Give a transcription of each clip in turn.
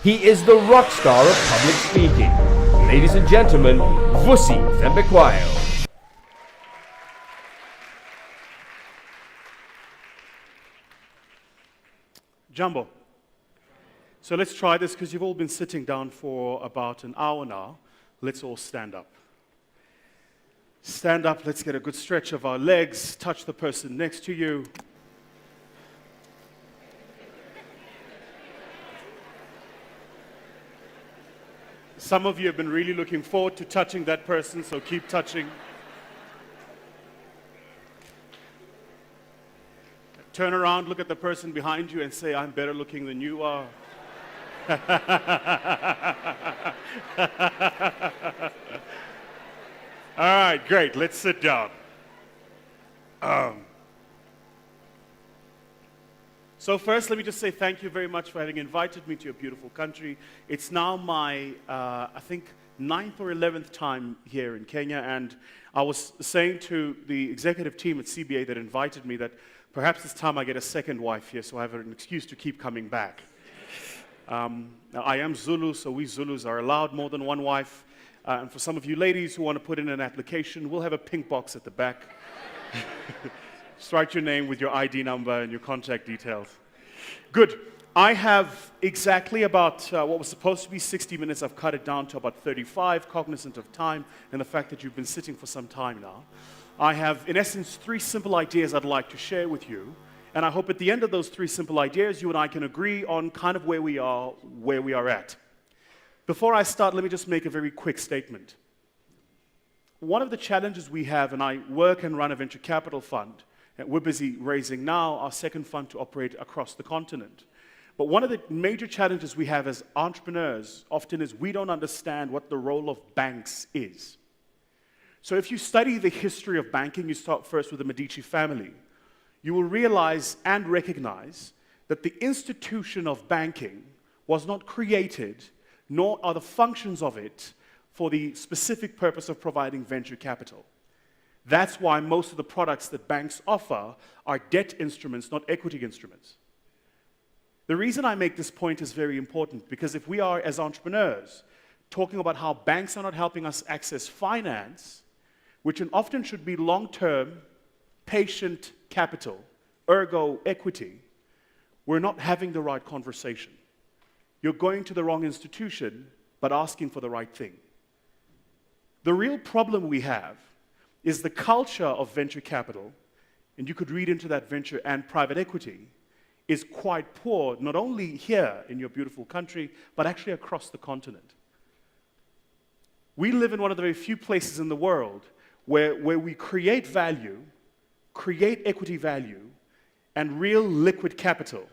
He is the rock star of public speaking. Ladies and gentlemen, Vusi Thembekwayo. Jumbo. So let's try this because you've all been sitting down for about an hour now. Let's all stand up. Stand up, let's get a good stretch of our legs, touch the person next to you. Some of you have been really looking forward to touching that person, so keep touching. Turn around, look at the person behind you and say, I'm better looking than you are. All right, great. Let's sit down. So first, let me just say thank you very much for having invited me to your beautiful country. It's now my, I think, 9th or 11th time here in Kenya, and I was saying to the executive team at CBA that invited me that perhaps this time I get a second wife here, so I have an excuse to keep coming back. Now, I am Zulu, so we Zulus are allowed more than one wife. And for some of you ladies who want to put in an application, we'll have a pink box at the back. Just write your name with your ID number and your contact details. Good. I have exactly about what was supposed to be 60 minutes. I've cut it down to about 35, cognizant of time and the fact that you've been sitting for some time now. I have, in essence, 3 simple ideas I'd like to share with you. And I hope at the end of those 3 simple ideas, you and I can agree on kind of where we are at. Before I start, let me just make a very quick statement. One of the challenges we have, and I work and run a venture capital fund, and we're busy raising now our second fund to operate across the continent. But one of the major challenges we have as entrepreneurs often is we don't understand what the role of banks is. So if you study the history of banking, you start first with the Medici family, you will realize and recognize that the institution of banking was not created, nor are the functions of it for the specific purpose of providing venture capital. That's why most of the products that banks offer are debt instruments, not equity instruments. The reason I make this point is very important because if we are, as entrepreneurs, talking about how banks are not helping us access finance, which often should be long-term, patient capital, ergo equity, we're not having the right conversation. You're going to the wrong institution, but asking for the right thing. The real problem we have is the culture of venture capital, and you could read into that venture and private equity, is quite poor, not only here in your beautiful country, but actually across the continent. We live in one of the very few places in the world where we create value, create equity value, and real liquid capital.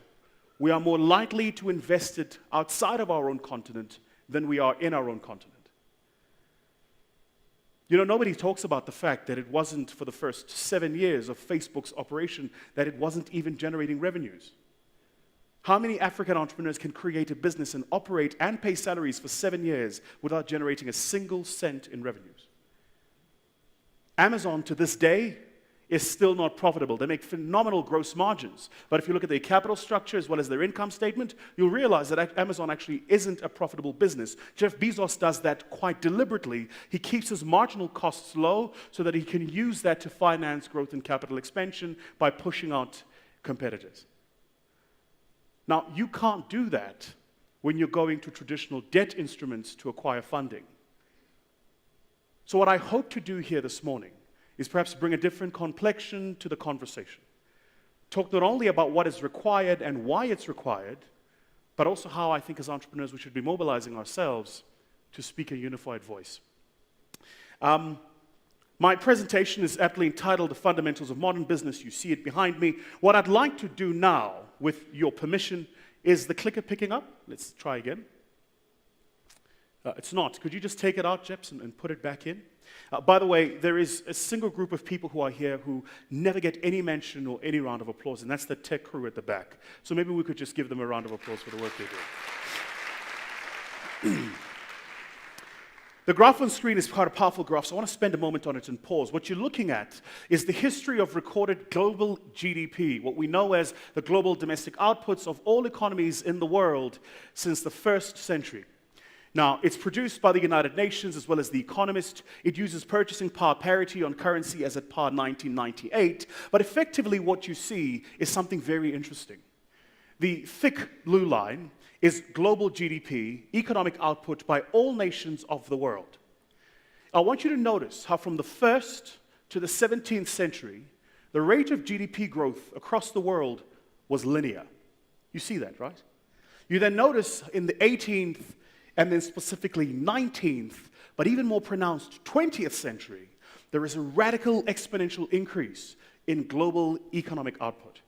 We are more likely to invest it outside of our own continent than we are in our own continent. You know, nobody talks about the fact that it wasn't for the first 7 years of Facebook's operation that it wasn't even generating revenues. How many African entrepreneurs can create a business and operate and pay salaries for 7 years without generating a single cent in revenues? Amazon, to this day, is still not profitable. They make phenomenal gross margins. But if you look at their capital structure as well as their income statement, you'll realize that Amazon actually isn't a profitable business. Jeff Bezos does that quite deliberately. He keeps his marginal costs low so that he can use that to finance growth and capital expansion by pushing out competitors. Now, you can't do that when you're going to traditional debt instruments to acquire funding. So what I hope to do here this morning is perhaps bring a different complexion to the conversation. Talk not only about what is required and why it's required, but also how I think as entrepreneurs we should be mobilizing ourselves to speak a unified voice. My presentation is aptly entitled The Fundamentals of Modern Business. You see it behind me. What I'd like to do now, with your permission, is the clicker picking up? Let's try again. It's not. Could you just take it out, Jeps, and put it back in? By the way, there is a single group of people who are here who never get any mention or any round of applause, and that's the tech crew at the back. So maybe we could just give them a round of applause for the work they do. The graph on screen is quite a powerful graph, so I want to spend a moment on it and pause. What you're looking at is the history of recorded global GDP, what we know as the global domestic outputs of all economies in the world since the first century. Now, it's produced by the United Nations as well as The Economist. It uses purchasing power parity on currency as at par 1998. But effectively, what you see is something very interesting. The thick blue line is global GDP, economic output by all nations of the world. I want you to notice how from the 1st to the 17th century, the rate of GDP growth across the world was linear. You see that, right? You then notice in the 18th and then specifically 19th, but even more pronounced 20th century, there is a radical exponential increase in global economic output.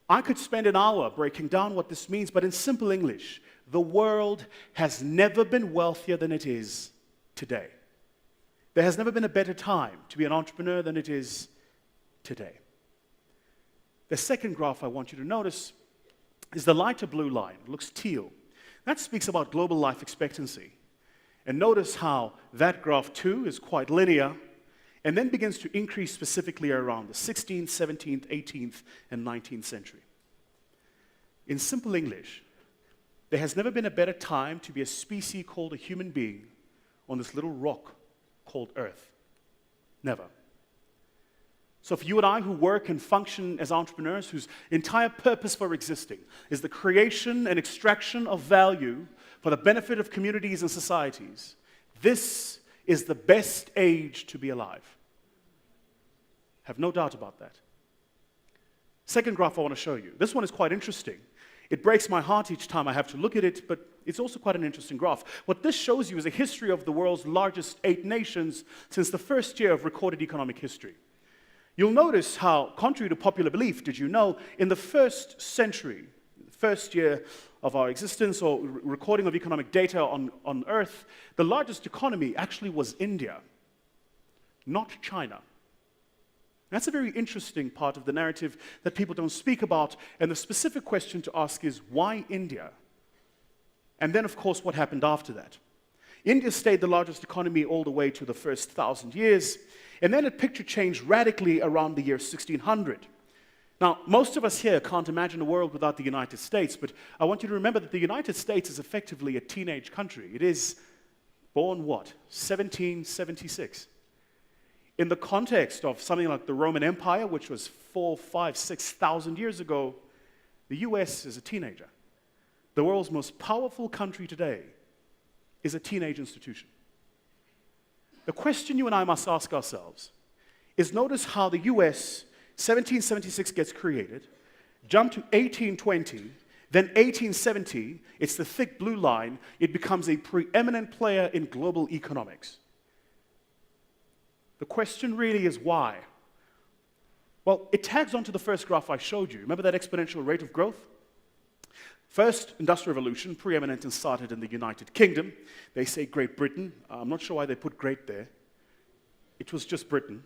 I could spend an hour breaking down what this means, but in simple English, the world has never been wealthier than it is today. There has never been a better time to be an entrepreneur than it is today. The second graph I want you to notice is the lighter blue line. It looks teal. That speaks about global life expectancy. And notice how that graph too is quite linear and then begins to increase specifically around the 16th, 17th, 18th, and 19th century. In simple English, there has never been a better time to be a species called a human being on this little rock called Earth. Never. So for you and I who work and function as entrepreneurs, whose entire purpose for existing is the creation and extraction of value for the benefit of communities and societies, this is the best age to be alive. Have no doubt about that. Second graph I want to show you. This one is quite interesting. It breaks my heart each time I have to look at it, but it's also quite an interesting graph. What this shows you is a history of the world's largest 8 nations since the first year of recorded economic history. You'll notice how, contrary to popular belief, did you know, in the first century, the first year of our existence or recording of economic data on Earth, the largest economy actually was India, not China. That's a very interesting part of the narrative that people don't speak about, and the specific question to ask is, why India? And then, of course, what happened after that? India stayed the largest economy all the way to the first 1,000 years, and then the picture changed radically around the year 1600. Now, most of us here can't imagine a world without the United States, but I want you to remember that the United States is effectively a teenage country. It is born what? 1776. In the context of something like the Roman Empire, which was 4,000, 5,000, 6,000 years ago, the US is a teenager. The world's most powerful country today is a teenage institution. The question you and I must ask ourselves is, notice how the US 1776 gets created, jump to 1820, then 1870, it's the thick blue line, it becomes a preeminent player in global economics. The question really is why? Well, it tags onto the first graph I showed you. Remember that exponential rate of growth? First industrial revolution, preeminent and started in the United Kingdom. They say Great Britain. I'm not sure why they put great there. It was just Britain.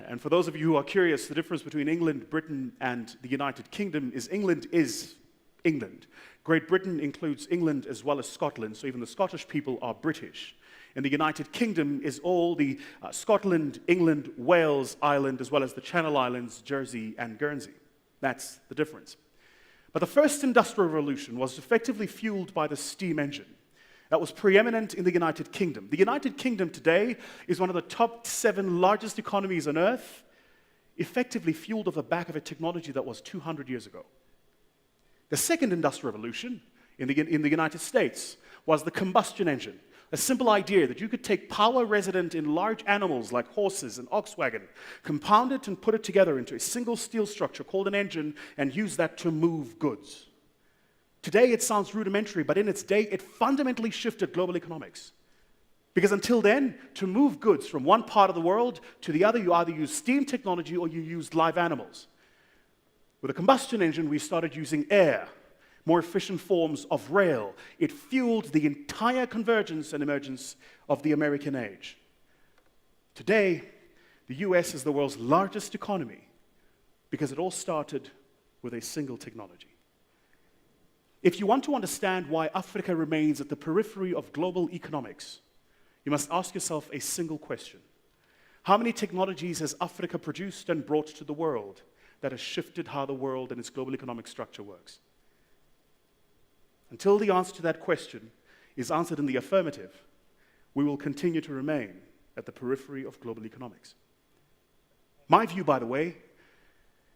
And for those of you who are curious, the difference between England, Britain, and the United Kingdom is England is England. Great Britain includes England as well as Scotland, so even the Scottish people are British. And the United Kingdom is all the Scotland, England, Wales, Ireland, as well as the Channel Islands, Jersey, and Guernsey. That's the difference. But the first industrial revolution was effectively fueled by the steam engine. That was preeminent in the United Kingdom. The United Kingdom today is one of the top 7 largest economies on earth, effectively fueled off the back of a technology that was 200 years ago. The second industrial revolution in the United States was the combustion engine. A simple idea that you could take power resident in large animals like horses and ox wagon, compound it and put it together into a single steel structure called an engine and use that to move goods. Today it sounds rudimentary, but in its day it fundamentally shifted global economics. Because until then, to move goods from one part of the world to the other, you either use steam technology or you used live animals. With a combustion engine, we started using air, more efficient forms of rail. It fueled the entire convergence and emergence of the American age. Today, the US is the world's largest economy because it all started with a single technology. If you want to understand why Africa remains at the periphery of global economics, you must ask yourself a single question. How many technologies has Africa produced and brought to the world that has shifted how the world and its global economic structure works? Until the answer to that question is answered in the affirmative, we will continue to remain at the periphery of global economics. My view, by the way,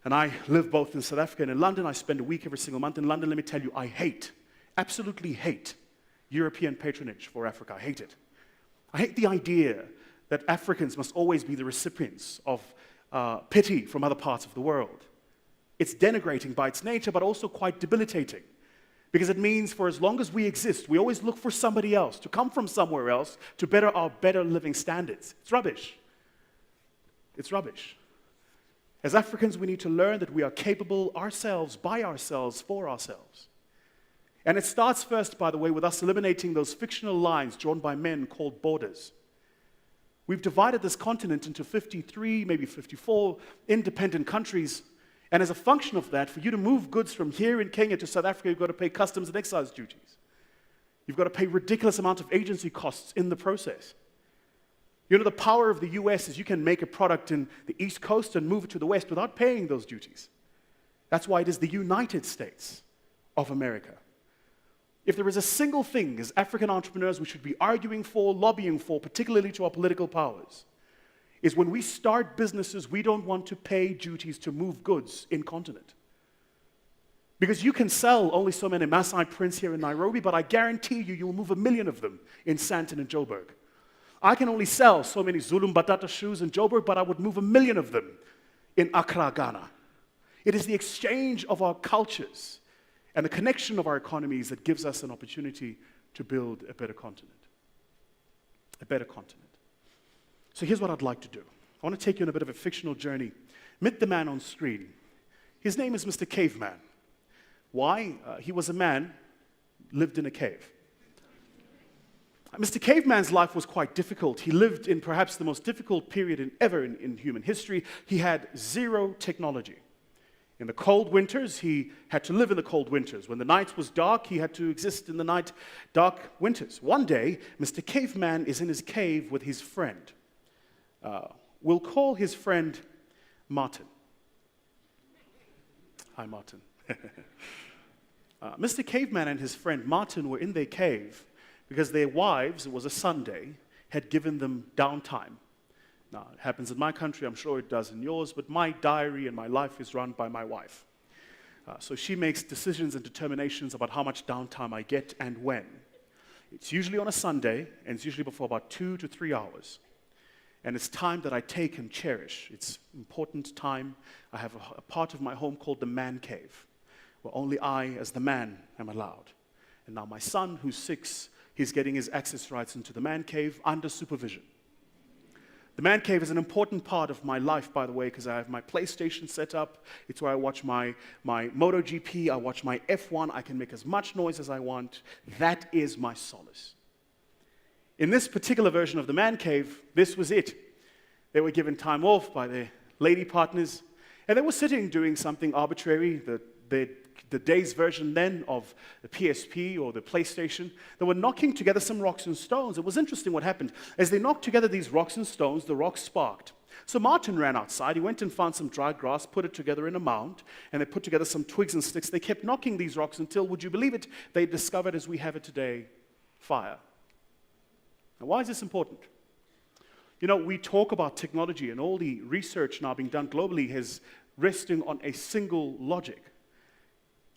and I live both in South Africa and in London. I spend a week every single month in London. Let me tell you, I absolutely hate European patronage for Africa. I hate it. I hate the idea that Africans must always be the recipients of pity from other parts of the world. It's denigrating by its nature, but also quite debilitating. Because it means for as long as we exist, we always look for somebody else, to come from somewhere else, to better our better living standards. It's rubbish. It's rubbish. As Africans, we need to learn that we are capable ourselves, by ourselves, for ourselves. And it starts first, by the way, with us eliminating those fictional lines drawn by men called borders. We've divided this continent into 53, maybe 54 independent countries. And as a function of that, for you to move goods from here in Kenya to South Africa, you've got to pay customs and excise duties. You've got to pay ridiculous amount of agency costs in the process. You know, the power of the US is you can make a product in the East Coast and move it to the West without paying those duties. That's why it is the United States of America. If there is a single thing as African entrepreneurs we should be arguing for, lobbying for, particularly to our political powers, is when we start businesses, we don't want to pay duties to move goods in continent. Because you can sell only so many Maasai prints here in Nairobi, but I guarantee you, you'll move 1 million of them in Sandton and Joburg. I can only sell so many Zulu Mbatata shoes in Joburg, but I would move 1 million of them in Accra, Ghana. It is the exchange of our cultures and the connection of our economies that gives us an opportunity to build a better continent. A better continent. So here's what I'd like to do. I want to take you on a bit of a fictional journey. Meet the man on screen. His name is Mr. Caveman. Why? He was a man, lived in a cave. Mr. Caveman's life was quite difficult. He lived in perhaps the most difficult period ever in human history. He had zero technology. In the cold winters, he had to live in the cold winters. When the night was dark, he had to exist in the dark winters. One day, Mr. Caveman is in his cave with his friend. We'll call his friend Martin. Hi, Martin. Mr. Caveman and his friend Martin were in their cave because their wives, it was a Sunday, had given them downtime. Now, it happens in my country, I'm sure it does in yours, but my diary and my life is run by my wife. So she makes decisions and determinations about how much downtime I get and when. It's usually on a Sunday, and it's usually before about 2 to 3 hours. And it's time that I take and cherish. It's important time. I have a part of my home called the man cave, where only I, as the man, am allowed. And now my son, who's 6, he's getting his access rights into the man cave under supervision. The man cave is an important part of my life, by the way, because I have my PlayStation set up. It's where I watch my MotoGP, I watch my F1, I can make as much noise as I want. That is my solace. In this particular version of the man cave, this was it. They were given time off by their lady partners, and they were sitting doing something arbitrary, the day's version then of the PSP or the PlayStation. They were knocking together some rocks and stones. It was interesting what happened. As they knocked together these rocks and stones, the rocks sparked. So Martin ran outside. He went and found some dry grass, put it together in a mound, and they put together some twigs and sticks. They kept knocking these rocks until, would you believe it, they discovered, as we have it today, fire. Now, why is this important? You know, we talk about technology, and all the research now being done globally is resting on a single logic.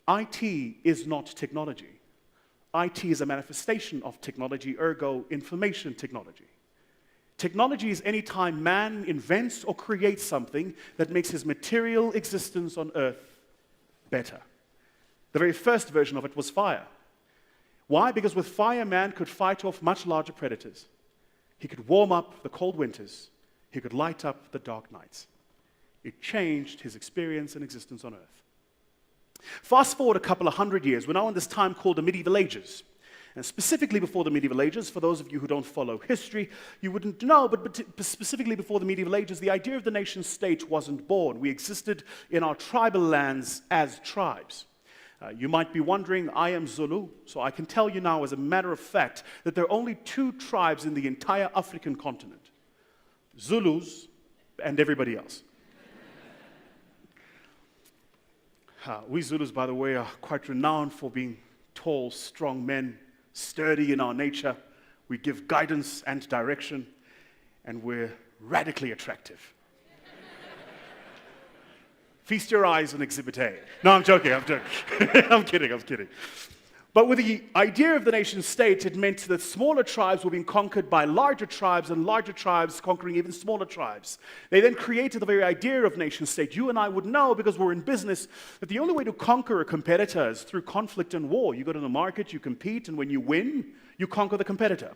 IT is not technology. IT is a manifestation of technology, ergo information technology. Technology is any time man invents or creates something that makes his material existence on earth better. The very first version of it was fire. Why? Because with fire, man could fight off much larger predators. He could warm up the cold winters. He could light up the dark nights. It changed his experience and existence on earth. Fast forward a couple of 100 years, we're now in this time called the medieval ages. And specifically before the medieval ages, for those of you who don't follow history, you wouldn't know, but specifically before the medieval ages, the idea of the nation state wasn't born. We existed in our tribal lands as tribes. You might be wondering, I am Zulu, so I can tell you now as a matter of fact that there are only 2 tribes in the entire African continent. Zulus and everybody else. We Zulus, by the way, are quite renowned for being tall, strong men, sturdy in our nature. We give guidance and direction, and we're radically attractive. Feast your eyes on Exhibit A. No, I'm joking. I'm kidding. But with the idea of the nation state, it meant that smaller tribes were being conquered by larger tribes, and larger tribes conquering even smaller tribes. They then created the very idea of nation state. You and I would know, because we're in business, that the only way to conquer a competitor is through conflict and war. You go to the market, you compete, and when you win, you conquer the competitor.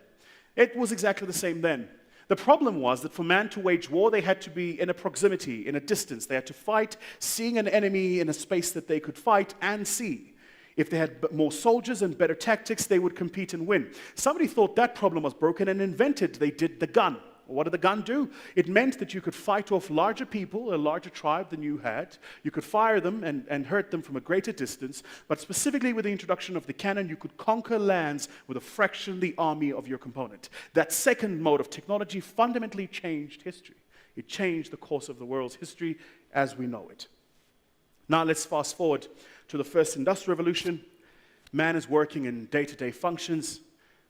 It was exactly the same then. The problem was that for man to wage war, they had to be in a proximity, in a distance. They had to fight, seeing an enemy in a space that they could fight and see. If they had more soldiers and better tactics, they would compete and win. Somebody thought that problem was broken and invented, they did the gun. What did the gun do? It meant that you could fight off larger people, a larger tribe than you had. You could fire them and hurt them from a greater distance. But specifically with the introduction of the cannon, you could conquer lands with a fraction the army of your component. That second mode of technology fundamentally changed history. It changed the course of the world's history as we know it. Now let's fast forward to the first industrial revolution. Man is working in day-to-day functions.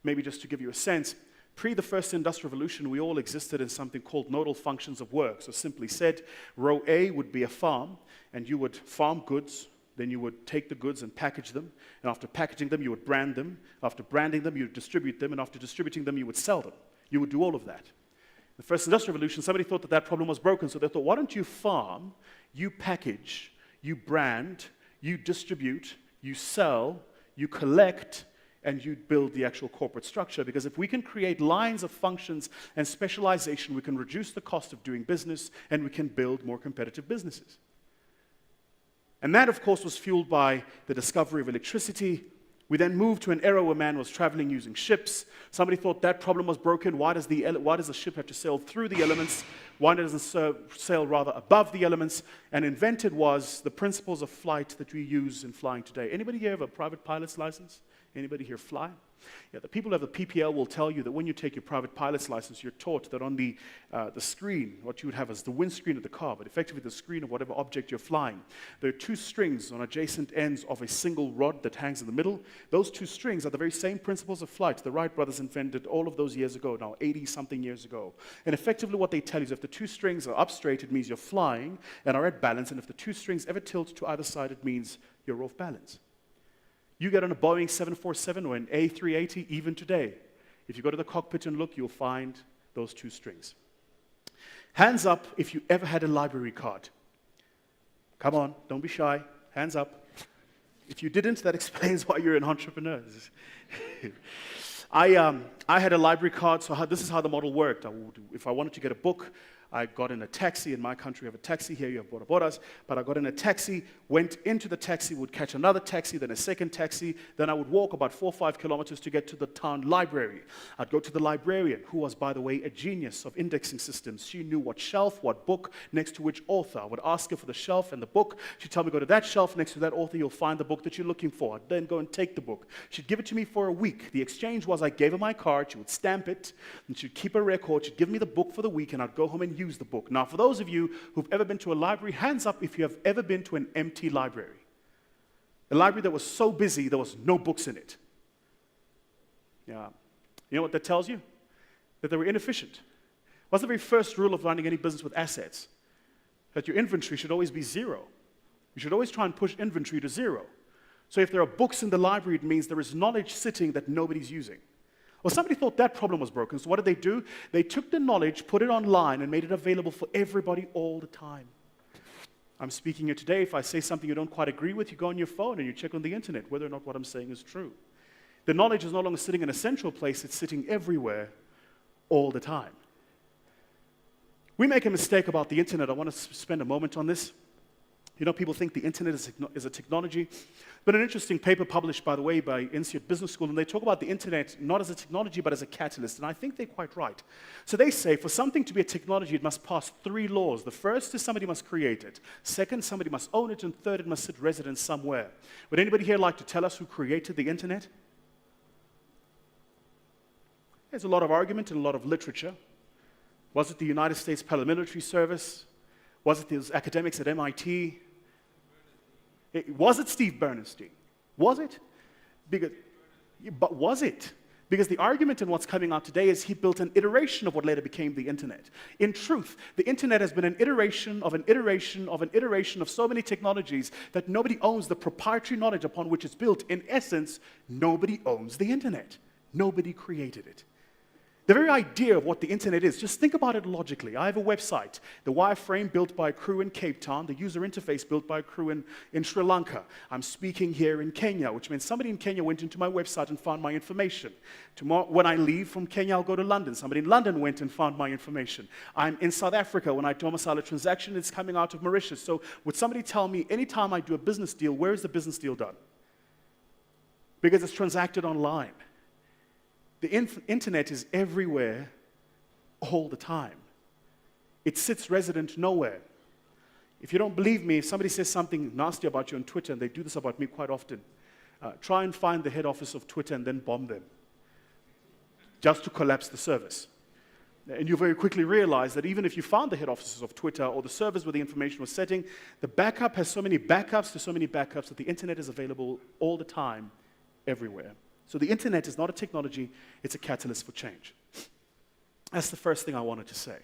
Maybe just to give you a sense, pre the first industrial revolution, we all existed in something called nodal functions of work. So simply said, row A would be a farm, and you would farm goods. Then you would take the goods and package them. And after packaging them, you would brand them. After branding them, you would distribute them. And after distributing them, you would sell them. You would do all of that. The first industrial revolution, somebody thought that that problem was broken. So they thought, why don't you farm, you package, you brand, you distribute, you sell, you collect, and you build the actual corporate structure. Because if we can create lines of functions and specialization, we can reduce the cost of doing business, and we can build more competitive businesses. And that, of course, was fueled by the discovery of electricity. We then moved to an era where man was traveling using ships. Somebody thought that problem was broken. Why does the ship have to sail through the elements? Why doesn't it sail rather above the elements? And invented was the principles of flight that we use in flying today. Anybody here have a private pilot's license? Anybody here fly? Yeah, the people who have the PPL will tell you that when you take your private pilot's license, you're taught that on the screen, what you would have is the windscreen of the car, but effectively the screen of whatever object you're flying. There are 2 strings on adjacent ends of a single rod that hangs in the middle. Those 2 strings are the very same principles of flight the Wright brothers invented all of those years ago, now 80-something years ago. And effectively what they tell you is if the 2 strings are up straight, it means you're flying and are at balance, and if the 2 strings ever tilt to either side, it means you're off balance. You get on a Boeing 747 or an A380, even today, if you go to the cockpit and look, you'll find those 2 strings. Hands up if you ever had a library card. Come on, don't be shy. Hands up. If you didn't, that explains why you're an entrepreneur. I had a library card, so this is how the model worked. If I wanted to get a book, I got in a taxi. In my country, you have a taxi. Here you have bodabodas. But I got in a taxi, went into the taxi, would catch another taxi, then a second taxi. Then I would walk about 4 or 5 kilometers to get to the town library. I'd go to the librarian, who was, by the way, a genius of indexing systems. She knew what shelf, what book, next to which author. I would ask her for the shelf and the book. She'd tell me, go to that shelf, next to that author, you'll find the book that you're looking for. I'd then go and take the book. She'd give it to me for a week. The exchange was I gave her my card, she would stamp it, and she'd keep a record. She'd give me the book for the week, and I'd go home and use the book. Now, for those of you who've ever been to a library, hands up if you have ever been to an empty library. A library that was so busy, there was no books in it. Yeah. You know what that tells you? That they were inefficient. What's the very first rule of running any business with assets? That your inventory should always be 0. You should always try and push inventory to 0. So if there are books in the library, it means there is knowledge sitting that nobody's using. Well, somebody thought that problem was broken, so what did they do? They took the knowledge, put it online, and made it available for everybody all the time. I'm speaking here today. If I say something you don't quite agree with, you go on your phone and you check on the internet whether or not what I'm saying is true. The knowledge is no longer sitting in a central place, it's sitting everywhere all the time. We make a mistake about the internet. I want to spend a moment on this. You know, people think the internet is a technology, but an interesting paper published, by the way, by Institute Business School, and they talk about the internet not as a technology, but as a catalyst, and I think they're quite right. So they say, for something to be a technology, it must pass 3 laws. The first is somebody must create it. Second, somebody must own it, and third, it must sit resident somewhere. Would anybody here like to tell us who created the internet? There's a lot of argument and a lot of literature. Was it the United States Paramilitary Service? Was it those academics at MIT? Was it Steve Bernstein? Was it? But was it? Because the argument in what's coming out today is he built an iteration of what later became the internet. In truth, the internet has been an iteration of an iteration of an iteration of so many technologies that nobody owns the proprietary knowledge upon which it's built. In essence, nobody owns the internet. Nobody created it. The very idea of what the internet is, just think about it logically. I have a website, the wireframe built by a crew in Cape Town, the user interface built by a crew in Sri Lanka. I'm speaking here in Kenya, which means somebody in Kenya went into my website and found my information. Tomorrow, when I leave from Kenya, I'll go to London. Somebody in London went and found my information. I'm in South Africa. When I domicile a transaction, it's coming out of Mauritius. So would somebody tell me, anytime I do a business deal, where is the business deal done? Because it's transacted online. The internet is everywhere, all the time. It sits resident nowhere. If you don't believe me, if somebody says something nasty about you on Twitter, and they do this about me quite often, try and find the head office of Twitter and then bomb them, just to collapse the service. And you very quickly realize that even if you found the head offices of Twitter or the servers where the information was sitting, the backup has so many backups to so many backups that the internet is available all the time, everywhere. So the internet is not a technology, it's a catalyst for change. That's the first thing I wanted to say.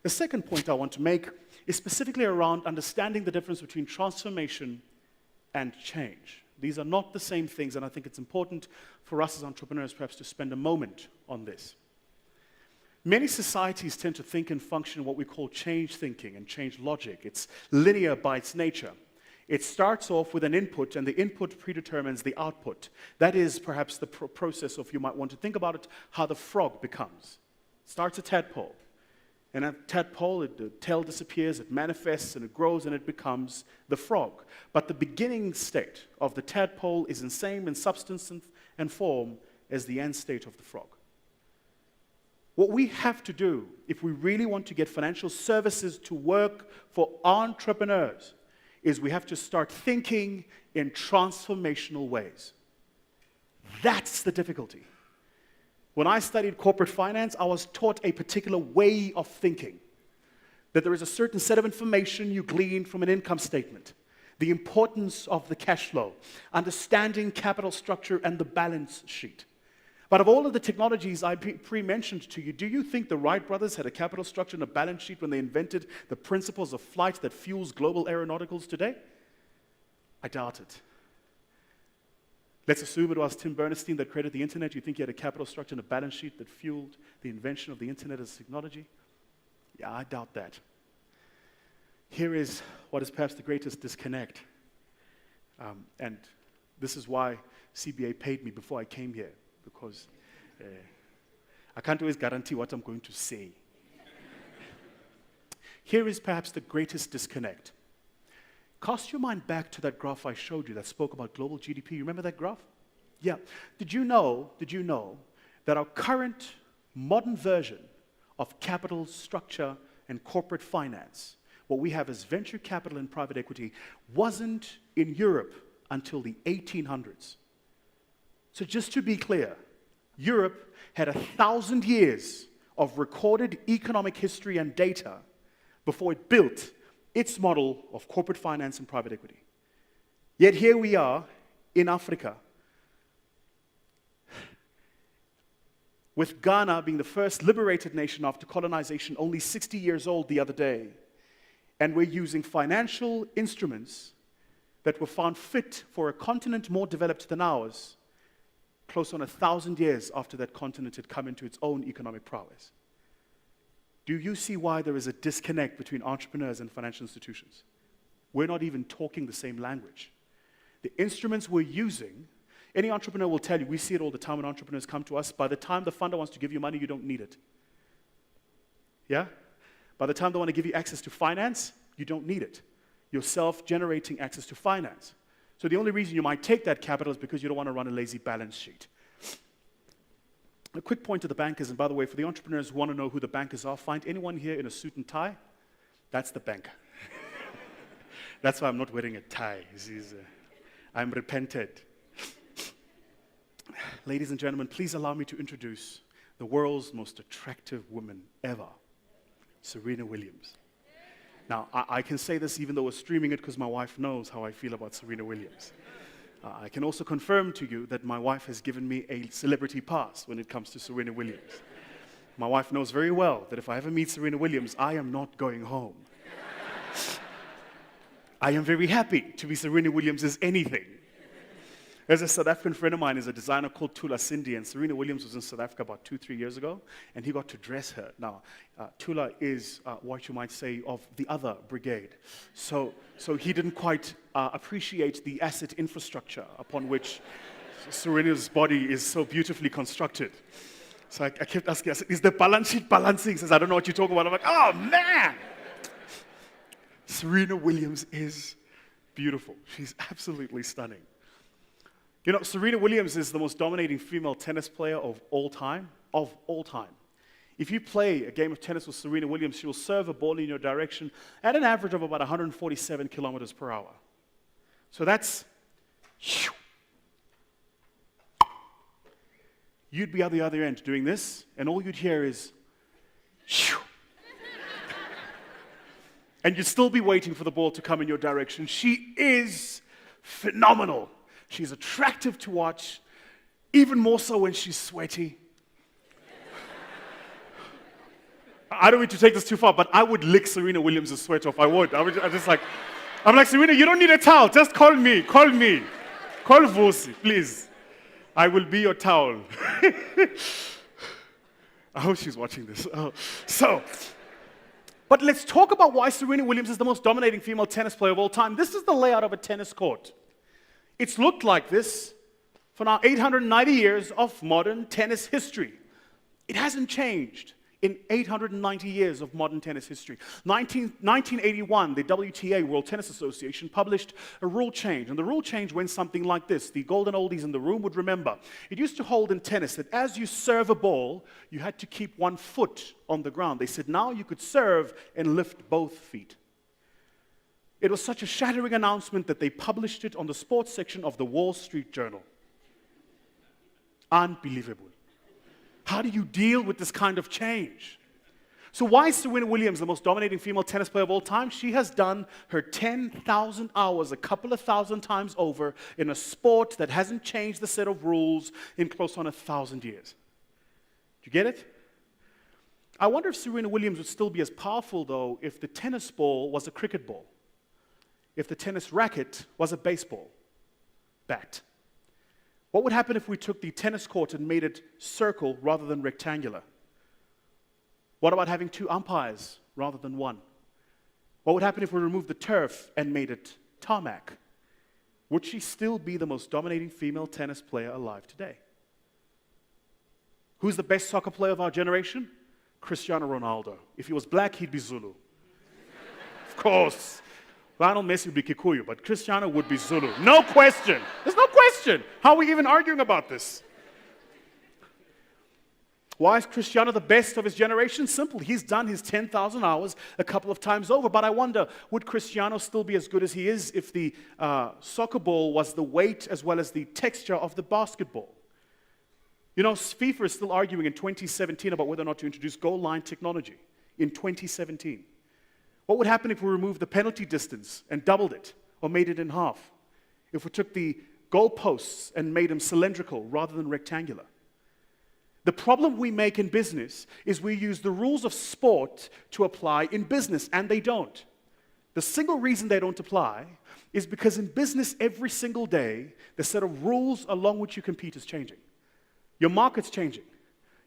The second point I want to make is specifically around understanding the difference between transformation and change. These are not the same things, and I think it's important for us as entrepreneurs perhaps to spend a moment on this. Many societies tend to think and function in what we call change thinking and change logic. It's linear by its nature. It starts off with an input, and the input predetermines the output. That is perhaps the process of, you might want to think about it, how the frog becomes. It starts a tadpole. And a tadpole, the tail disappears, it manifests, and it grows, and it becomes the frog. But the beginning state of the tadpole is the same in substance and form as the end state of the frog. What we have to do, if we really want to get financial services to work for entrepreneurs, is we have to start thinking in transformational ways. That's the difficulty. When I studied corporate finance, I was taught a particular way of thinking. That there is a certain set of information you glean from an income statement. The importance of the cash flow. Understanding capital structure and the balance sheet. But of all of the technologies I pre-mentioned to you, do you think the Wright brothers had a capital structure and a balance sheet when they invented the principles of flight that fuels global aeronauticals today? I doubt it. Let's assume it was Tim Bernstein that created the internet. You think he had a capital structure and a balance sheet that fueled the invention of the internet as a technology? Yeah, I doubt that. Here is what is perhaps the greatest disconnect. And this is why CBA paid me before I came here. Because I can't always guarantee what I'm going to say. Here is perhaps the greatest disconnect. Cast your mind back to that graph I showed you that spoke about global GDP. You remember that graph? Yeah. Did you know that our current modern version of capital structure and corporate finance, what we have as venture capital and private equity, wasn't in Europe until the 1800s? So just to be clear, Europe had 1,000 years of recorded economic history and data before it built its model of corporate finance and private equity. Yet here we are in Africa, with Ghana being the first liberated nation after colonization, only 60 years old the other day, and we're using financial instruments that were found fit for a continent more developed than ours, close on 1,000 years after that continent had come into its own economic prowess. Do you see why there is a disconnect between entrepreneurs and financial institutions? We're not even talking the same language. The instruments we're using, any entrepreneur will tell you, we see it all the time when entrepreneurs come to us, by the time the funder wants to give you money, you don't need it. Yeah? By the time they want to give you access to finance, you don't need it. yourself generating access to finance. So the only reason you might take that capital is because you don't want to run a lazy balance sheet. A quick point to the bankers, and by the way, for the entrepreneurs who want to know who the bankers are, find anyone here in a suit and tie. That's the banker. That's why I'm not wearing a tie. I'm repented. Ladies and gentlemen, please allow me to introduce the world's most attractive woman ever, Serena Williams. Now, I can say this even though we're streaming it because my wife knows how I feel about Serena Williams. I can also confirm to you that my wife has given me a celebrity pass when it comes to Serena Williams. My wife knows very well that if I ever meet Serena Williams, I am not going home. I am very happy to be Serena Williams' anything. There's a South African friend of mine, is a designer called Tula Cindy, and Serena Williams was in South Africa about 2-3 years ago, and he got to dress her. Now, Tula is what you might say of the other brigade. So he didn't quite appreciate the asset infrastructure upon which Serena's body is so beautifully constructed. So I kept asking, I said, is the balance sheet balancing? He says, I don't know what you're talking about. I'm like, oh man! Serena Williams is beautiful. She's absolutely stunning. You know, Serena Williams is the most dominating female tennis player of all time. If you play a game of tennis with Serena Williams, she will serve a ball in your direction at an average of about 147 kilometers per hour. So that's, you'd be at the other end doing this, and all you'd hear is, and you'd still be waiting for the ball to come in your direction. She is phenomenal. She's attractive to watch, even more so when she's sweaty. I don't mean to take this too far, but I would lick Serena Williams' sweat off. I'm like, Serena, you don't need a towel. Just call me. Call Vusi, please. I will be your towel. I hope she's watching this. But let's talk about why Serena Williams is the most dominating female tennis player of all time. This is the layout of a tennis court. It's looked like this for now 890 years of modern tennis history. It hasn't changed in 890 years of modern tennis history. 1981, the WTA, World Tennis Association, published a rule change. And the rule change went something like this. The golden oldies in the room would remember. It used to hold in tennis that as you serve a ball, you had to keep one foot on the ground. They said now you could serve and lift both feet. It was such a shattering announcement that they published it on the sports section of the Wall Street Journal. Unbelievable. How do you deal with this kind of change? So why is Serena Williams the most dominating female tennis player of all time? She has done her 10,000 hours a couple of thousand times over in a sport that hasn't changed the set of rules in close on 1,000 years. Do you get it? I wonder if Serena Williams would still be as powerful, though, if the tennis ball was a cricket ball. If the tennis racket was a baseball bat. What would happen if we took the tennis court and made it circle rather than rectangular? What about having 2 umpires rather than 1? What would happen if we removed the turf and made it tarmac? Would she still be the most dominating female tennis player alive today? Who's the best soccer player of our generation? Cristiano Ronaldo. If he was black, he'd be Zulu. Of course. Lionel Messi would be Kikuyu, but Cristiano would be Zulu. No question. There's no question. How are we even arguing about this? Why is Cristiano the best of his generation? Simple. He's done his 10,000 hours a couple of times over. But I wonder, would Cristiano still be as good as he is if the soccer ball was the weight as well as the texture of the basketball? You know, FIFA is still arguing in 2017 about whether or not to introduce goal line technology in 2017. What would happen if we removed the penalty distance and doubled it or made it in half? If we took the goalposts and made them cylindrical rather than rectangular? The problem we make in business is we use the rules of sport to apply in business, and they don't. The single reason they don't apply is because in business every single day, the set of rules along which you compete is changing. Your market's changing.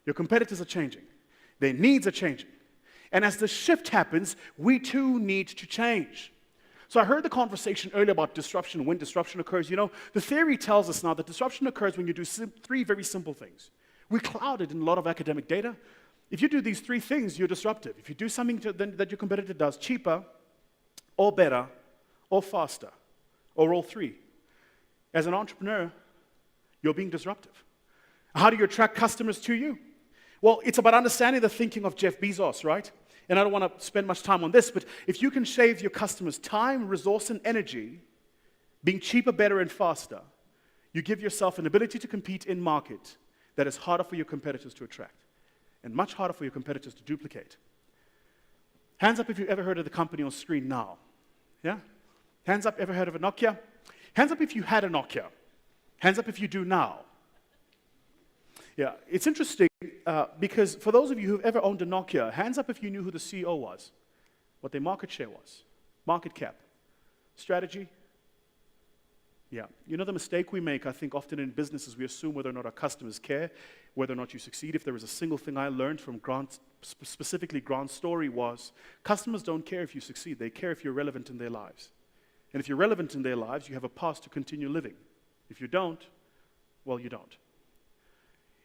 Your competitors are changing. Their needs are changing. And as the shift happens, we too need to change. So I heard the conversation earlier about disruption, when disruption occurs. You know, the theory tells us now that disruption occurs when you do 3 very simple things. We cloud it in a lot of academic data. If you do these 3 things, you're disruptive. If you do something that your competitor does cheaper or better or faster, or all three? As an entrepreneur, you're being disruptive. How do you attract customers to you? Well, it's about understanding the thinking of Jeff Bezos, right? And I don't want to spend much time on this, but if you can save your customers time, resource, and energy, being cheaper, better, and faster, you give yourself an ability to compete in market that is harder for your competitors to attract and much harder for your competitors to duplicate. Hands up if you've ever heard of the company on screen now. Yeah? Hands up, ever heard of a Nokia? Hands up if you had a Nokia. Hands up if you do now. Yeah, it's interesting because for those of you who've ever owned a Nokia, hands up if you knew who the CEO was, what their market share was, market cap, strategy. Yeah, you know the mistake we make, I think, often in business is we assume whether or not our customers care, whether or not you succeed. If there was a single thing I learned from Grant, specifically Grant's story, was customers don't care if you succeed, they care if you're relevant in their lives. And if you're relevant in their lives, you have a path to continue living. If you don't, well, you don't.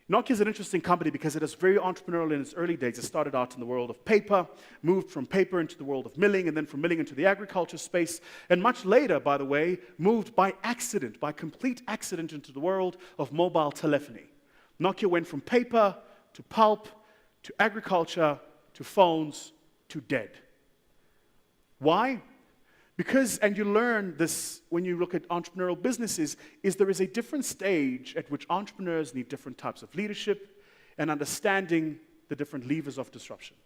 Nokia is an interesting company because it is very entrepreneurial in its early days. It started out in the world of paper, moved from paper into the world of milling, and then from milling into the agriculture space, and much later, by the way, moved by accident, by complete accident, into the world of mobile telephony. Nokia went from paper to pulp to agriculture to phones to dead. Why? Because, and you learn this when you look at entrepreneurial businesses, is there is a different stage at which entrepreneurs need different types of leadership and understanding the different levers of disruption.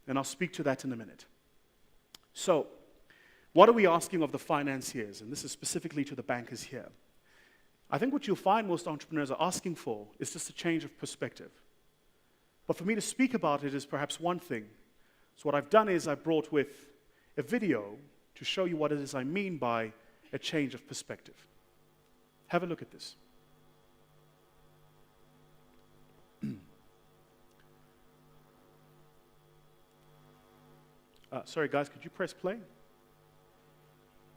And I'll speak to that in a minute. So, what are we asking of the financiers? And this is specifically to the bankers here. I think what you'll find most entrepreneurs are asking for is just a change of perspective. But for me to speak about it is perhaps one thing. So what I've done is I brought with a video to show you what it is I mean by a change of perspective. Have a look at this. Sorry guys, could you press play?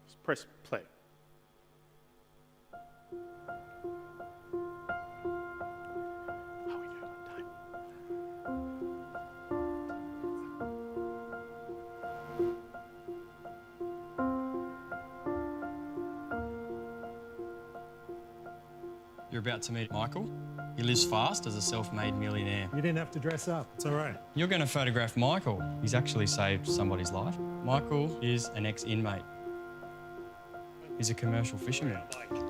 Just press play. How are we doing on time? You're about to meet Michael. He lives fast as a self-made millionaire. You didn't have to dress up. It's all right. You're going to photograph Michael. He's actually saved somebody's life. Michael is an ex-inmate. He's a commercial fisherman.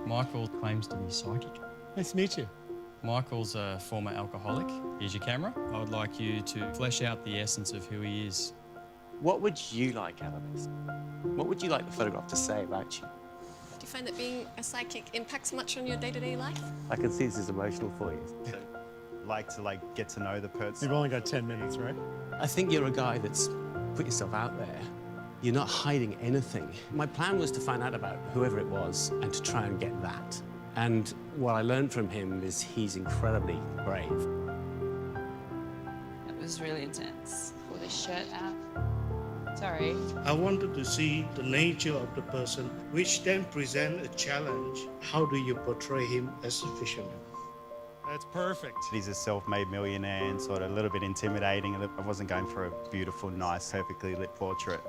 Michael claims to be psychic. Nice to meet you. Michael's a former alcoholic. Here's your camera. I would like you to flesh out the essence of who he is. What would you like out of this? What would you like the photograph to say about you? Do you find that being a psychic impacts much on your day-to-day life? I can see this is emotional for you. Like to get to know the person. You've only got 10 minutes, right? I think you're a guy that's put yourself out there. You're not hiding anything. My plan was to find out about whoever it was and to try and get that. And what I learned from him is he's incredibly brave. It was really intense. Pull this shirt out. Sorry. I wanted to see the nature of the person, which then present a challenge. How do you portray him as a fisherman? That's perfect. He's a self-made millionaire and sort of a little bit intimidating. I wasn't going for a beautiful, nice, perfectly lit portrait.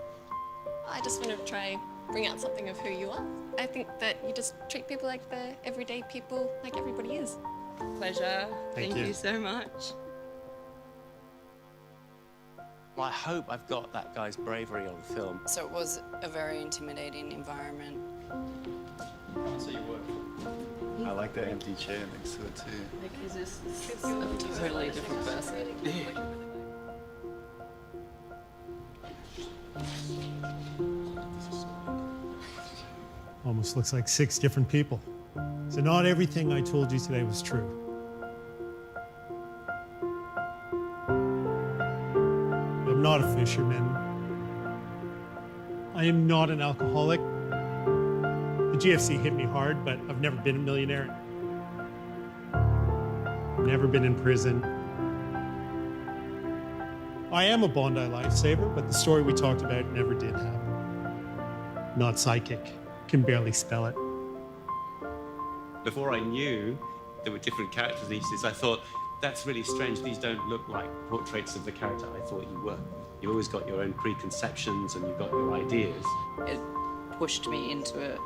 I just want to try bring out something of who you are. I think that you just treat people like the everyday people, like everybody is. Pleasure. Thank Thank you you so much. Well, I hope I've got that guy's bravery on film. So it was a very intimidating environment. I like the empty chair next to it too. Like, is this a totally different person? Almost looks like 6 different people. So not everything I told you today was true. I'm not a fisherman. I am not an alcoholic. The GFC hit me hard, but I've never been a millionaire. Never been in prison. I am a Bondi lifesaver, but the story we talked about never did happen. Not psychic. Can barely spell it. Before I knew there were different characters in each, I thought, that's really strange. These don't look like portraits of the character I thought you were. You've always got your own preconceptions and you've got your ideas. It pushed me into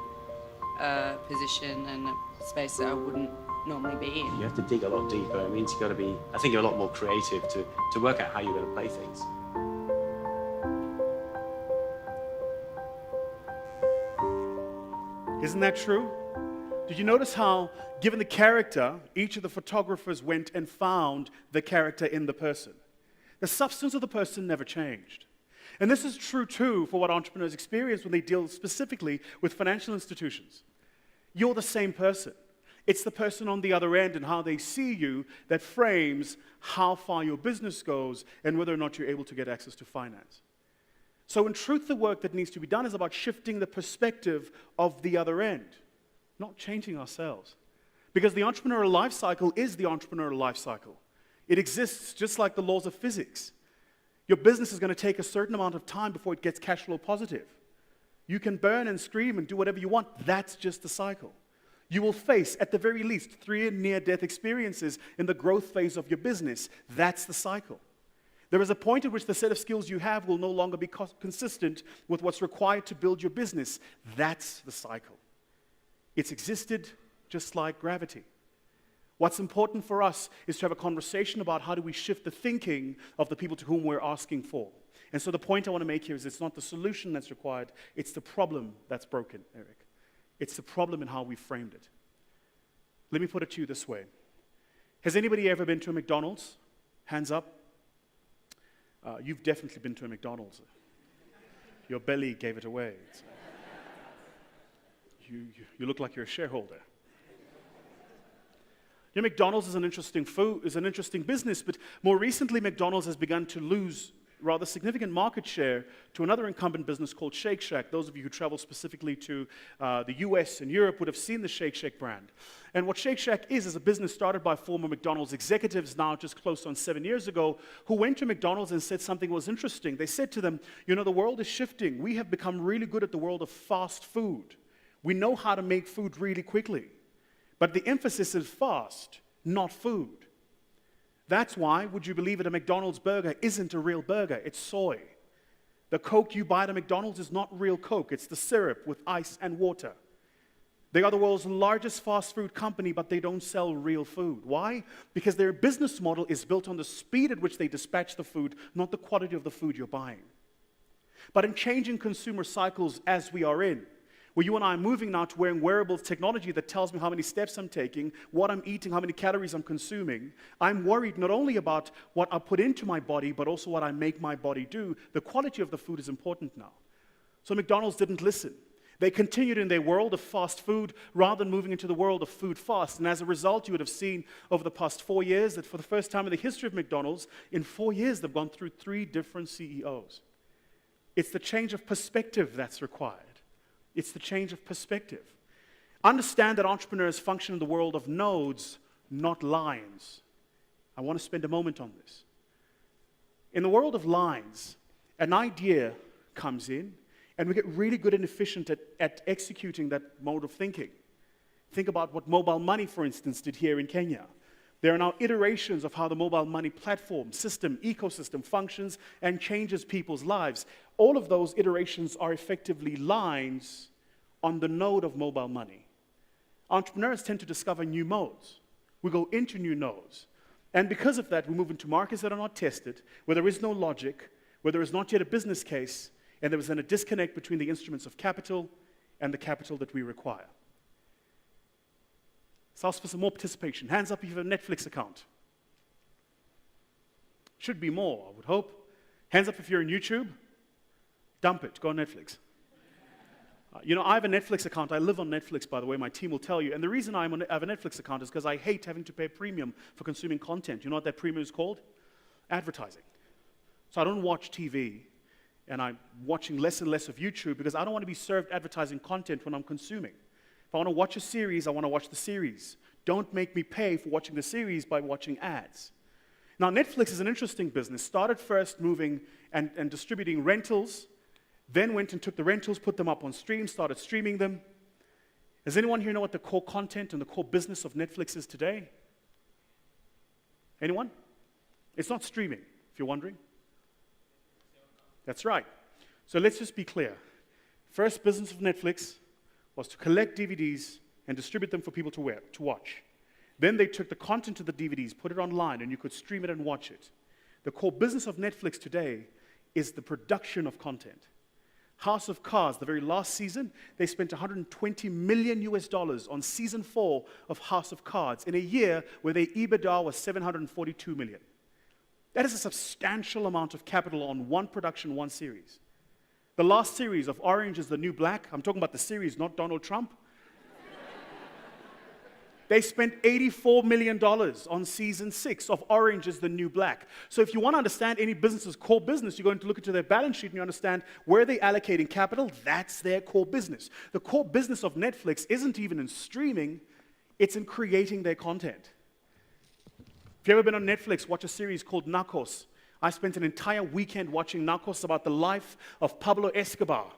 a position and a space that I wouldn't normally be in. You have to dig a lot deeper. It means you've got to be, I think, a lot more creative to work out how you're going to play things. Isn't that true? Did you notice how, given the character, each of the photographers went and found the character in the person? The substance of the person never changed. And this is true, too, for what entrepreneurs experience when they deal specifically with financial institutions. You're the same person. It's the person on the other end and how they see you that frames how far your business goes and whether or not you're able to get access to finance. So in truth, the work that needs to be done is about shifting the perspective of the other end, not changing ourselves. Because the entrepreneurial life cycle is the entrepreneurial life cycle. It exists just like the laws of physics. Your business is going to take a certain amount of time before it gets cash flow positive. You can burn and scream and do whatever you want. That's just the cycle. You will face, at the very least, 3 near-death experiences in the growth phase of your business. That's the cycle. There is a point at which the set of skills you have will no longer be consistent with what's required to build your business. That's the cycle. It's existed just like gravity. What's important for us is to have a conversation about how do we shift the thinking of the people to whom we're asking for. And so the point I want to make here is it's not the solution that's required, it's the problem that's broken, Eric. It's the problem in how we framed it. Let me put it to you this way. Has anybody ever been to a McDonald's? Hands up. You've definitely been to a McDonald's. Your belly gave it away. You look like you're a shareholder. You know, McDonald's is an interesting business, but more recently McDonald's has begun to lose rather significant market share to another incumbent business called Shake Shack. Those of you who travel specifically to the US and Europe would have seen the Shake Shack brand. And what Shake Shack is a business started by former McDonald's executives now just close on 7 years ago who went to McDonald's and said something was interesting. They said to them, you know, the world is shifting. We have become really good at the world of fast food. We know how to make food really quickly. But the emphasis is fast, not food. That's why, would you believe it, a McDonald's burger isn't a real burger, it's soy. The Coke you buy at a McDonald's is not real Coke, it's the syrup with ice and water. They are the world's largest fast food company, but they don't sell real food. Why? Because their business model is built on the speed at which they dispatch the food, not the quality of the food you're buying. But in changing consumer cycles as we are in, where you and I are moving now to wearing wearable technology that tells me how many steps I'm taking, what I'm eating, how many calories I'm consuming, I'm worried not only about what I put into my body, but also what I make my body do. The quality of the food is important now. So McDonald's didn't listen. They continued in their world of fast food rather than moving into the world of food fast. And as a result, you would have seen over the past 4 years that for the first time in the history of McDonald's, in 4 years, they've gone through 3 different CEOs. It's the change of perspective that's required. It's the change of perspective. Understand that entrepreneurs function in the world of nodes, not lines. I want to spend a moment on this. In the world of lines, an idea comes in, and we get really good and efficient at executing that mode of thinking. Think about what mobile money, for instance, did here in Kenya. There are now iterations of how the mobile money platform, system, ecosystem functions and changes people's lives. All of those iterations are effectively lines on the node of mobile money. Entrepreneurs tend to discover new modes. We go into new nodes. And because of that, we move into markets that are not tested, where there is no logic, where there is not yet a business case, and there is then a disconnect between the instruments of capital and the capital that we require. So I'll ask for some more participation. Hands up if you have a Netflix account. Should be more, I would hope. Hands up if you're on YouTube. Dump it, go on Netflix. You know, I have a Netflix account. I live on Netflix, by the way, my team will tell you. And the reason I have a Netflix account is because I hate having to pay premium for consuming content. You know what that premium is called? Advertising. So I don't watch TV, and I'm watching less and less of YouTube because I don't want to be served advertising content when I'm consuming. If I want to watch a series, I want to watch the series. Don't make me pay for watching the series by watching ads. Now, Netflix is an interesting business. Started first moving and distributing rentals, then went and took the rentals, put them up on stream, started streaming them. Does anyone here know what the core content and the core business of Netflix is today? Anyone? It's not streaming, if you're wondering. That's right. So let's just be clear. First business of Netflix was to collect DVDs and distribute them for people to watch. Then they took the content of the DVDs, put it online, and you could stream it and watch it. The core business of Netflix today is the production of content. House of Cards, the very last season, they spent $120 million on season 4 of House of Cards in a year where their EBITDA was $742 million. That is a substantial amount of capital on one production, one series. The last series of Orange is the New Black, I'm talking about the series, not Donald Trump. They spent $84 million on season 6 of Orange is the New Black. So if you want to understand any business's core business, you're going to look into their balance sheet and you understand where they're allocating capital. That's their core business. The core business of Netflix isn't even in streaming, it's in creating their content. If you've ever been on Netflix, watch a series called Narcos. I spent an entire weekend watching Narcos about the life of Pablo Escobar,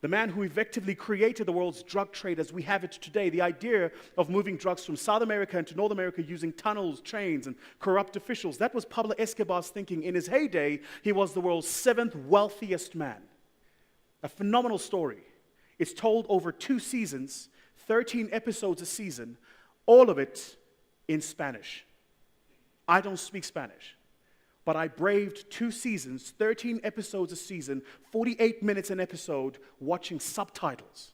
the man who effectively created the world's drug trade as we have it today. The idea of moving drugs from South America into North America using tunnels, trains, and corrupt officials. That was Pablo Escobar's thinking. In his heyday, he was the world's 7th wealthiest man. A phenomenal story. It's told over 2 seasons, 13 episodes a season, all of it in Spanish. I don't speak Spanish. But I braved 2 seasons, 13 episodes a season, 48 minutes an episode, watching subtitles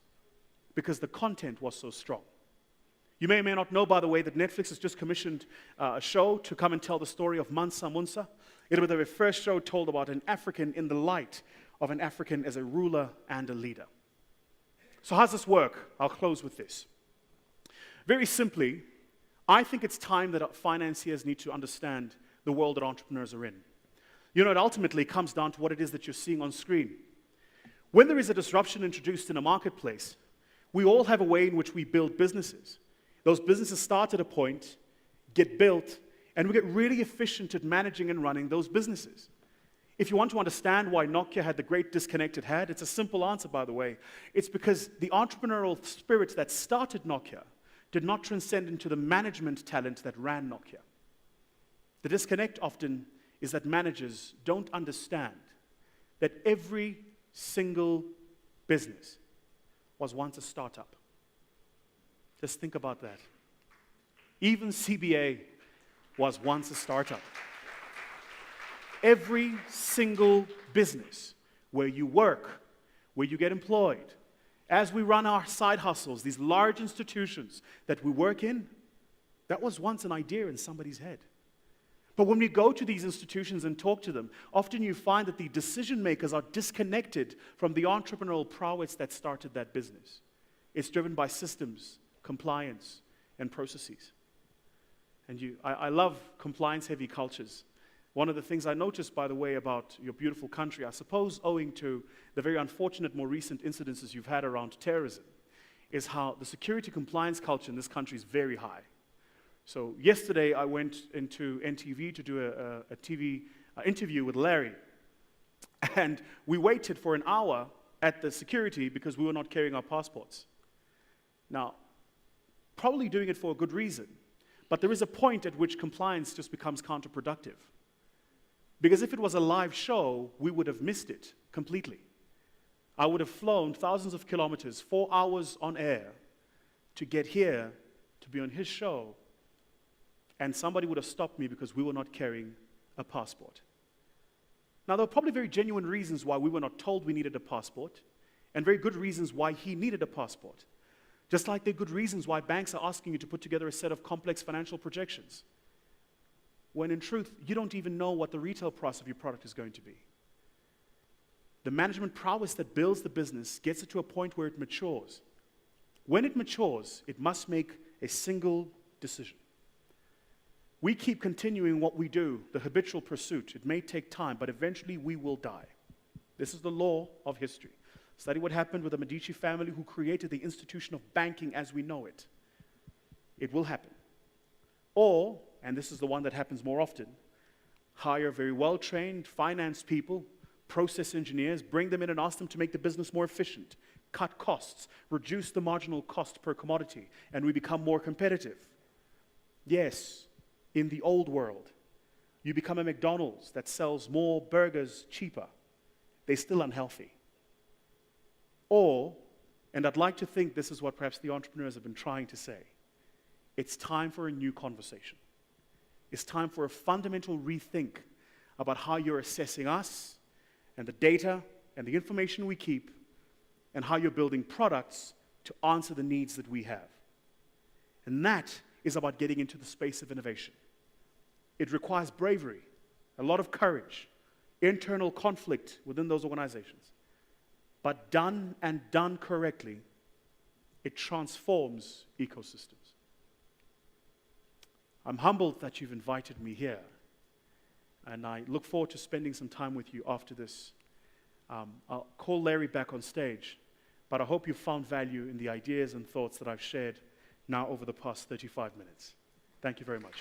because the content was so strong. You may or may not know, by the way, that Netflix has just commissioned a show to come and tell the story of Mansa Musa. It'll be their first show told about an African in the light of an African as a ruler and a leader. So how does this work? I'll close with this. Very simply, I think it's time that financiers need to understand the world that entrepreneurs are in. You know, it ultimately comes down to what it is that you're seeing on screen. When there is a disruption introduced in a marketplace, we all have a way in which we build businesses. Those businesses start at a point, get built, and we get really efficient at managing and running those businesses. If you want to understand why Nokia had the great disconnect it had, it's a simple answer, by the way. It's because the entrepreneurial spirit that started Nokia did not transcend into the management talent that ran Nokia. The disconnect often is that managers don't understand that every single business was once a startup. Just think about that. Even CBA was once a startup. Every single business where you work, where you get employed, as we run our side hustles, these large institutions that we work in, that was once an idea in somebody's head. But when we go to these institutions and talk to them, often you find that the decision makers are disconnected from the entrepreneurial prowess that started that business. It's driven by systems, compliance, and processes. And I love compliance-heavy cultures. One of the things I noticed, by the way, about your beautiful country, I suppose owing to the very unfortunate, more recent incidences you've had around terrorism, is how the security compliance culture in this country is very high. So yesterday I went into NTV to do a TV interview with Larry. And we waited for an hour at the security because we were not carrying our passports. Now, probably doing it for a good reason, but there is a point at which compliance just becomes counterproductive. Because if it was a live show, we would have missed it completely. I would have flown thousands of kilometers, 4 hours on air, to get here, to be on his show, and somebody would have stopped me because we were not carrying a passport. Now, there were probably very genuine reasons why we were not told we needed a passport, and very good reasons why he needed a passport. Just like there are good reasons why banks are asking you to put together a set of complex financial projections, when in truth, you don't even know what the retail price of your product is going to be. The management prowess that builds the business gets it to a point where it matures. When it matures, it must make a single decision. We keep continuing what we do, the habitual pursuit. It may take time, but eventually we will die. This is the law of history. Study what happened with the Medici family who created the institution of banking as we know it. It will happen. Or, and this is the one that happens more often, hire very well-trained finance people, process engineers, bring them in and ask them to make the business more efficient, cut costs, reduce the marginal cost per commodity, and we become more competitive. Yes, in the old world, you become a McDonald's that sells more burgers cheaper. They're still unhealthy. And I'd like to think this is what perhaps the entrepreneurs have been trying to say, it's time for a new conversation. It's time for a fundamental rethink about how you're assessing us and the data and the information we keep and how you're building products to answer the needs that we have. And that is about getting into the space of innovation. It requires bravery, a lot of courage, internal conflict within those organizations. But done and done correctly, it transforms ecosystems. I'm humbled that you've invited me here, and I look forward to spending some time with you after this. I'll call Larry back on stage, but I hope you found value in the ideas and thoughts that I've shared now over the past 35 minutes. Thank you very much.